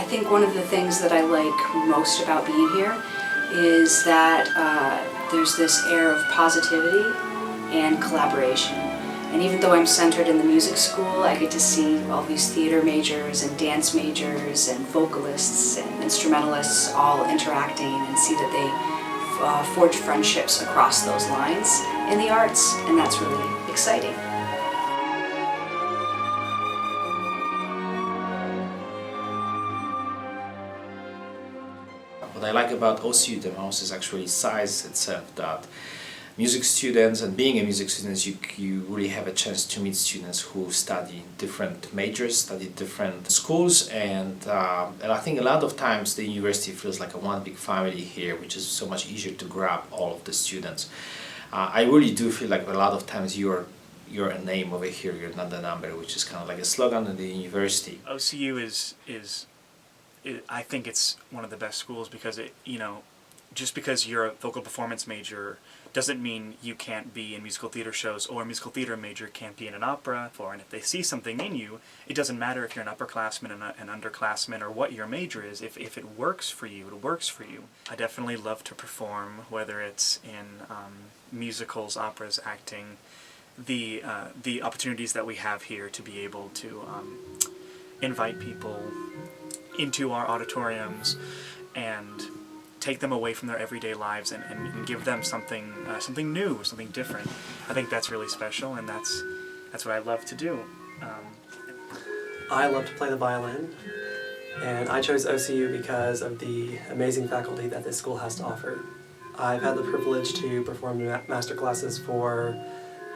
think one of the things that I like most about being here is that there's this air of positivity and collaboration. And even though I'm centered in the music school, I get to see all these theater majors and dance majors and vocalists and instrumentalists all interacting and see that they forge friendships across those lines in the arts, and that's really exciting. What I like about OCU the most is actually size itself, that music students, and being a music student, you really have a chance to meet students who study different majors, study different schools, and I think a lot of times the university feels like a one big family here, which is so much easier to grab all of the students. I really do feel like a lot of times you're a name over here, you're not a number, which is kind of like a slogan in the university. OCU is I think it's one of the best schools because just because you're a vocal performance major doesn't mean you can't be in musical theater shows, or a musical theater major can't be in an opera. And if they see something in you, it doesn't matter if you're an upperclassman, an underclassman, or what your major is. If it works for you, it works for you. I definitely love to perform, whether it's in musicals, operas, acting. The opportunities that we have here to be able to invite people into our auditoriums and take them away from their everyday lives and give them something new, something different. I think that's really special, and that's what I love to do. I love to play the violin, and I chose OCU because of the amazing faculty that this school has to offer. I've had the privilege to perform master classes for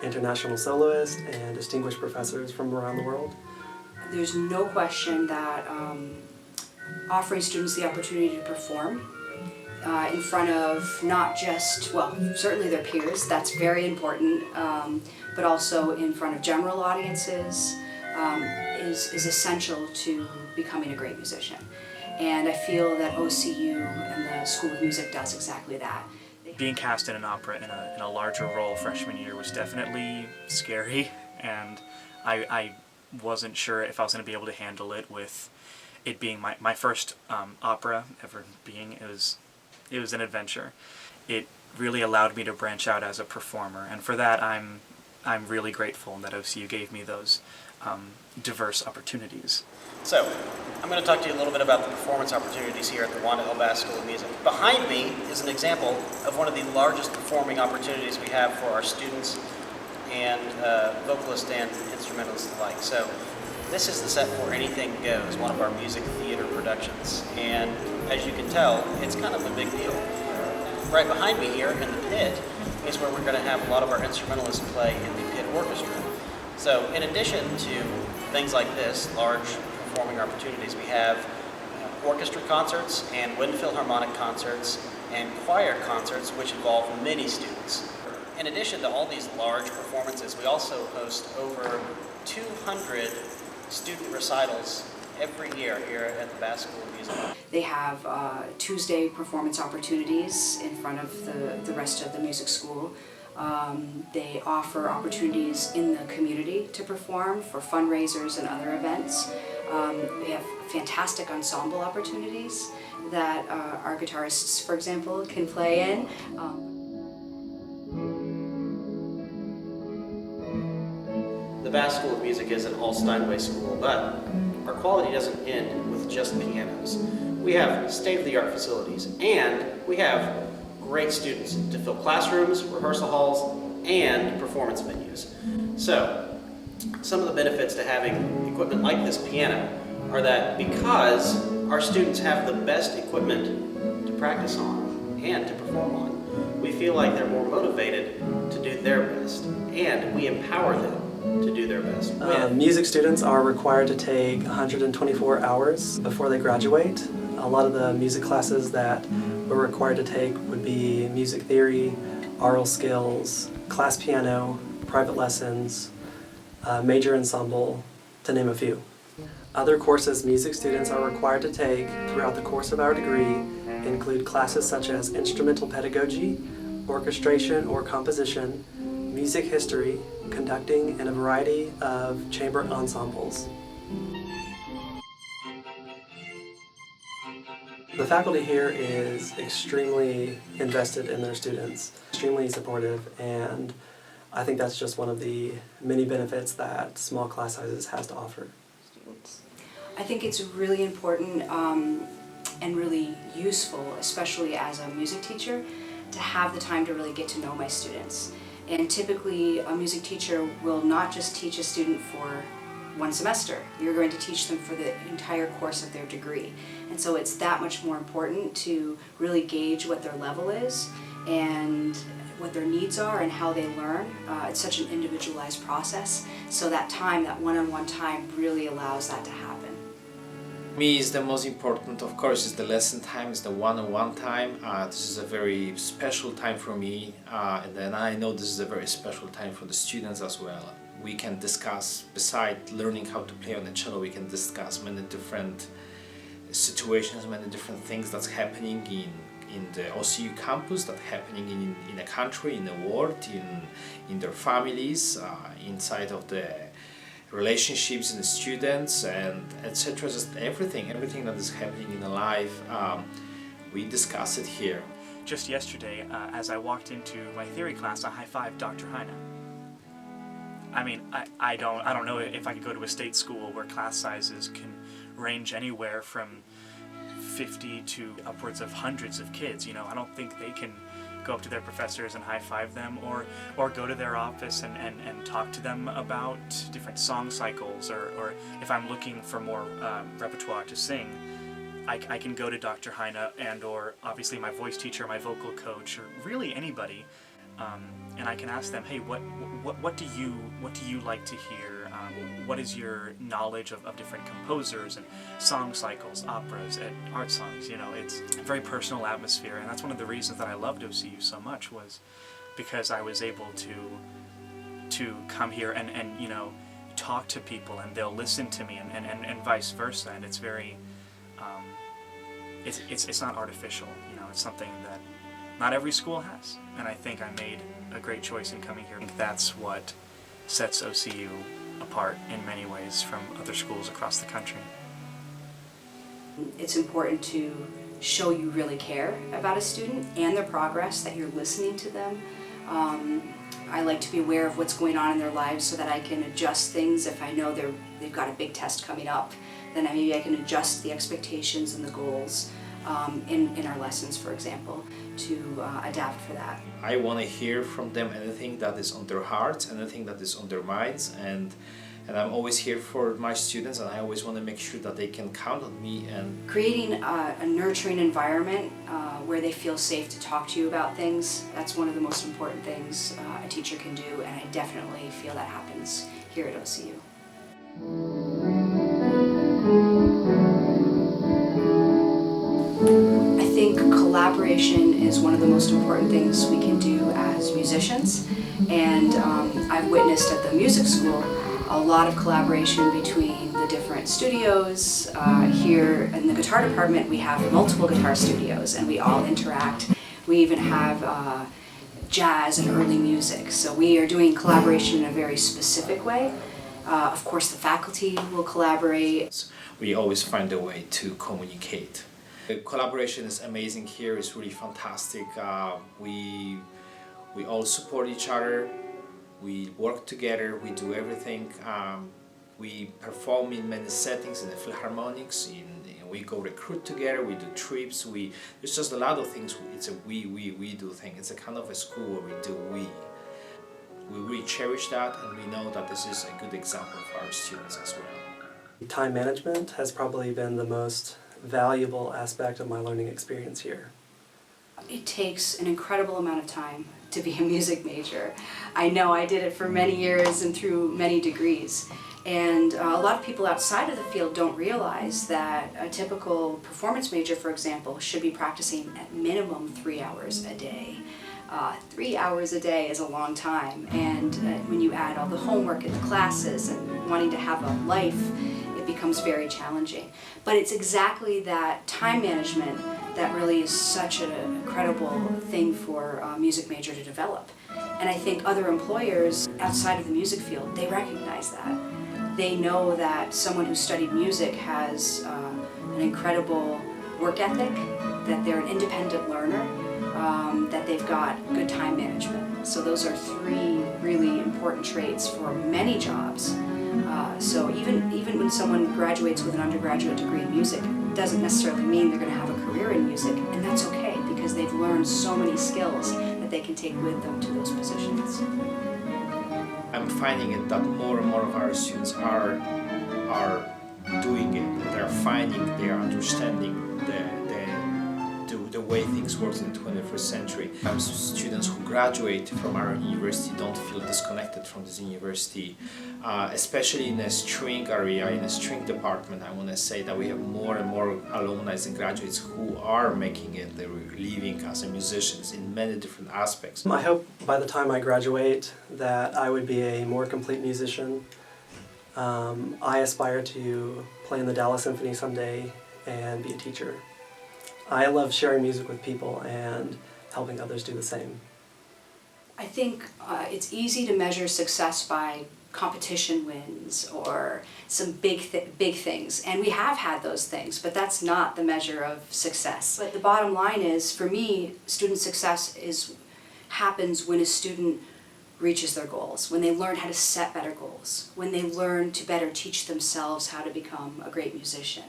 international soloists and distinguished professors from around the world. There's no question that offering students the opportunity to perform in front of not just, well, certainly their peers, that's very important, but also in front of general audiences is essential to becoming a great musician. And I feel that OCU and the School of Music does exactly that. Being cast in an opera in a larger role freshman year was definitely scary, and I wasn't sure if I was going to be able to handle it with it being my first opera ever being. It was an adventure. It really allowed me to branch out as a performer, and for that I'm really grateful that OCU gave me those diverse opportunities. So, I'm going to talk to you a little bit about the performance opportunities here at the Wanda School of Music. Behind me is an example of one of the largest performing opportunities we have for our students and vocalists and instrumentalists alike. So, this is the set for Anything Goes, one of our music theater productions. And as you can tell, it's kind of a big deal. Right behind me here in the pit is where we're going to have a lot of our instrumentalists play in the pit orchestra. So in addition to things like this, large performing opportunities, we have orchestra concerts and wind philharmonic concerts and choir concerts which involve many students. In addition to all these large performances, we also host over 200 student recitals every year here at the Bass School of Music. They have Tuesday performance opportunities in front of the rest of the music school. They offer opportunities in the community to perform for fundraisers and other events. We have fantastic ensemble opportunities that our guitarists, for example, can play in. The Bass School of Music is an all-Steinway school, but our quality doesn't end with just pianos. We have state-of-the-art facilities, and we have great students to fill classrooms, rehearsal halls, and performance venues. So, some of the benefits to having equipment like this piano are that because our students have the best equipment to practice on and to perform on, we feel like they're more motivated to do their best, and we empower them to do their best. Music students are required to take 124 hours before they graduate. A lot of the music classes that we're required to take would be music theory, aural skills, class piano, private lessons, major ensemble, to name a few. Other courses music students are required to take throughout the course of our degree include classes such as instrumental pedagogy, orchestration or composition, music history, conducting, and a variety of chamber ensembles. The faculty here is extremely invested in their students, extremely supportive, and I think that's just one of the many benefits that small class sizes has to offer. I think it's really important and really useful, especially as a music teacher, to have the time to really get to know my students. And typically a music teacher will not just teach a student for one semester. You're going to teach them for the entire course of their degree. And so it's that much more important to really gauge what their level is and what their needs are and how they learn. It's such an individualized process, so that time, that one-on-one time, really allows that to happen. Me is the most important, of course, is the lesson time, is the one-on-one time. This is a very special time for me, and then I know this is a very special time for the students as well. We can discuss, beside learning how to play on the cello, we can discuss many different situations, many different things that's happening in the OCU campus, that's happening in the country, in the world, in their families, inside of the relationships in the students, and etc. Just everything that is happening in the life, we discuss it here. Just yesterday, as I walked into my theory class, I high-fived Dr. Heine. I mean, I don't know if I could go to a state school where class sizes can range anywhere from 50 to upwards of hundreds of kids. You know, I don't think they can go up to their professors and high-five them, or go to their office and talk to them about different song cycles, or if I'm looking for more repertoire to sing, I can go to Dr. Heine and or obviously my voice teacher, my vocal coach, or really anybody, and I can ask them, hey, what do you like to hear? What is your knowledge of different composers and song cycles, operas, and art songs? You know, it's a very personal atmosphere, and that's one of the reasons that I loved OCU so much, was because I was able to come here and you know, talk to people, and they'll listen to me, and vice versa, and it's very it's not artificial. You know, it's something that not every school has, and I think I made a great choice in coming here. I think that's what sets OCU apart in many ways from other schools across the country. It's important to show you really care about a student and their progress, that you're listening to them. I like to be aware of what's going on in their lives so that I can adjust things. If I know they've got a big test coming up, then maybe I can adjust the expectations and the goals in our lessons, for example, to adapt for that. I want to hear from them anything that is on their hearts, anything that is on their minds, and I'm always here for my students, and I always want to make sure that they can count on me. And creating a nurturing environment where they feel safe to talk to you about things, that's one of the most important things a teacher can do, and I definitely feel that happens here at OCU. I think collaboration is one of the most important things we can do as musicians, and I've witnessed at the music school a lot of collaboration between the different studios. Here in the guitar department we have multiple guitar studios, and we all interact. We even have jazz and early music, so we are doing collaboration in a very specific way. Of course the faculty will collaborate. We always find a way to communicate. The collaboration is amazing here, it's really fantastic. We all support each other, we work together, we do everything. We perform in many settings, in the Philharmonics, we go recruit together, we do trips, there's just a lot of things. It's a we do thing. It's a kind of a school where we do we. We really cherish that, and we know that this is a good example for our students as well. Time management has probably been the most valuable aspect of my learning experience here. It takes an incredible amount of time to be a music major. I know I did it for many years and through many degrees. And a lot of people outside of the field don't realize that a typical performance major, for example, should be practicing at minimum 3 hours a day. 3 hours a day is a long time, and when you add all the homework and the classes and wanting to have a life, it becomes very challenging. But it's exactly that time management that really is such an incredible thing for a music major to develop. And I think other employers outside of the music field, they recognize that. They know that someone who studied music has an incredible work ethic, that they're an independent learner, that they've got good time management. So those are three really important traits for many jobs. So even when someone graduates with an undergraduate degree in music, it doesn't necessarily mean they're going to have a career in music, and that's okay because they've learned so many skills that they can take with them to those positions. I'm finding it that more and more of our students are doing it. They're finding, they're understanding the way things work in the 21st century. Sometimes students who graduate from our university don't feel disconnected from this university, especially in the string area, in the string department. I want to say that we have more and more alumni and graduates who are making it their living as musicians in many different aspects. I hope by the time I graduate that I would be a more complete musician. I aspire to play in the Dallas Symphony someday and be a teacher. I love sharing music with people and helping others do the same. I think it's easy to measure success by competition wins or some big things, and we have had those things, but that's not the measure of success. But the bottom line is, for me, student success happens when a student reaches their goals, when they learn how to set better goals, when they learn to better teach themselves how to become a great musician,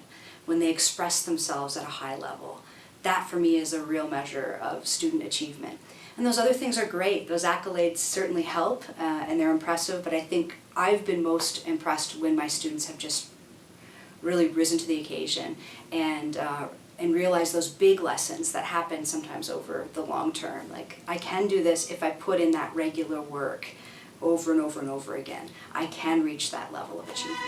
when they express themselves at a high level. That for me is a real measure of student achievement. And those other things are great. Those accolades certainly help and they're impressive, but I think I've been most impressed when my students have just really risen to the occasion and realize those big lessons that happen sometimes over the long term. Like, I can do this if I put in that regular work over and over and over again. I can reach that level of achievement.